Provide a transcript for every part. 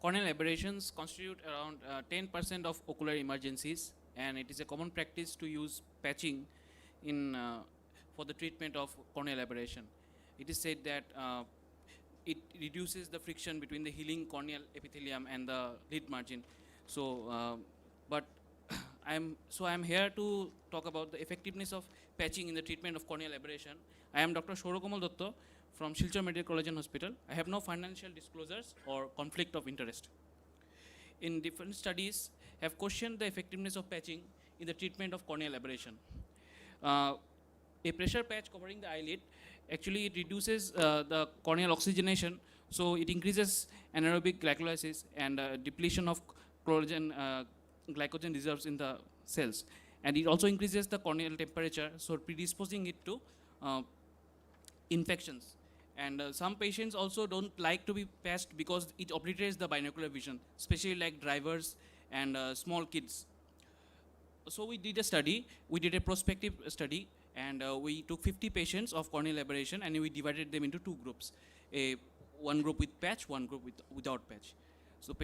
Corneal aberrations constitute around 10% of ocular emergencies, and it is a common practice to use patching in for the treatment of corneal aberration. It is said that it reduces the friction between the healing corneal epithelium and the lid margin. So, but I'm here to talk about the effectiveness of patching in the treatment of corneal aberration. I am Dr. Shorokomal Dotto from Silchar Medical College and Hospital. I have no financial disclosures or conflict of interest. In different studies, have questioned the effectiveness of patching in the treatment of corneal aberration. A pressure patch covering the eyelid actually it reduces the corneal oxygenation, so it increases anaerobic glycolysis and depletion of glycogen reserves in the cells, and it also increases the corneal temperature, so predisposing it to infections. And some patients also don't like to be patched because it obliterates the binocular vision, especially like drivers and small kids. So we did a study, we did a prospective study, and we took 50 patients of corneal aberration and we divided them into two groups, one group with patch, one group without patch. So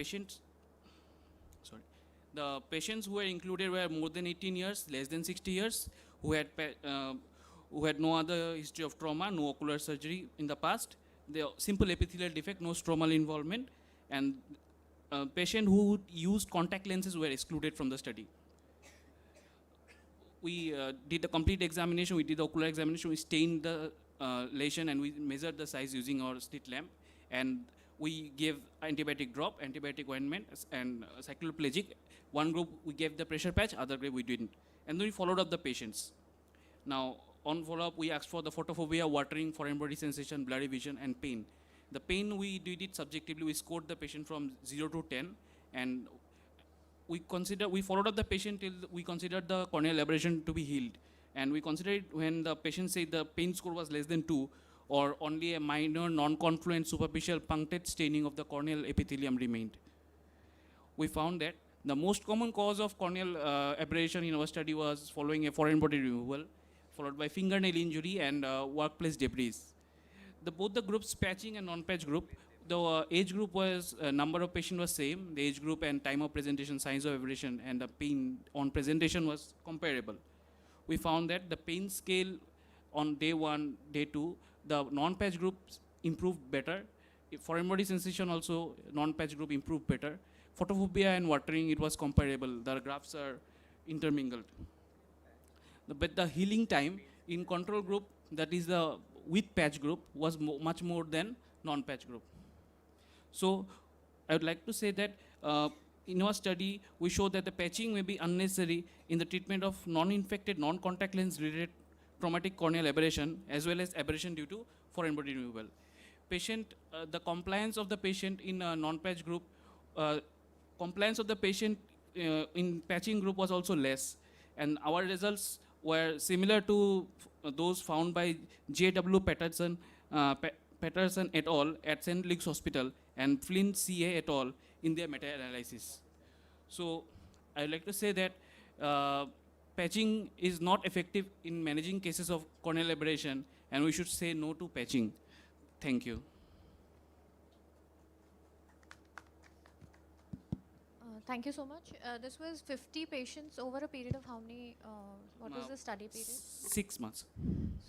the patients who were included were more than 18 years, less than 60 years, who had no other history of trauma, no ocular surgery in the past, the simple epithelial defect, no stromal involvement, and patients who used contact lenses were excluded from the study. We did the complete examination, we did the ocular examination, we stained the lesion and we measured the size using our slit lamp, and we gave antibiotic drop, antibiotic ointment, and cycloplegic. One group we gave the pressure patch, other group we didn't. And then we followed up the patients. Now, on follow-up, we asked for the photophobia, watering, foreign body sensation, blurry vision, and pain. The pain, we did it subjectively. We scored the patient from 0 to 10, and we followed up the patient till we considered the corneal aberration to be healed. And we considered when the patient said the pain score was less than 2, or only a minor non-confluent superficial punctate staining of the corneal epithelium remained. We found that the most common cause of corneal aberration in our study was following a foreign body removal, followed by fingernail injury and workplace debris. Both the groups, patching and non-patch group, the age group was, number of patients was same, the age group and time of presentation, signs of aberration, and the pain on presentation was comparable. We found that the pain scale on day 1, day 2, the non-patch groups improved better. Foreign body sensation also, non-patch group improved better. Photophobia and watering, it was comparable. The graphs are intermingled. But the healing time in control group, that is the with patch group, was much more than non-patch group. So I would like to say that in our study, we showed that the patching may be unnecessary in the treatment of non-infected, non-contact lens related traumatic corneal aberration, as well as aberration due to foreign body removal. The compliance of the patient in a non-patch group, compliance of the patient in patching group was also less. And our results were similar to those found by J.W. Patterson et al. At St. Luke's Hospital and Flynn C.A. et al. In their meta-analysis. So I would like to say that patching is not effective in managing cases of corneal aberration, and we should say no to patching. Thank you. Thank you so much. This was 50 patients over a period of how many, what was the study period? 6 months.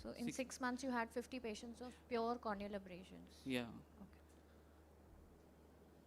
So in 6 months you had 50 patients of pure corneal abrasions. Yeah.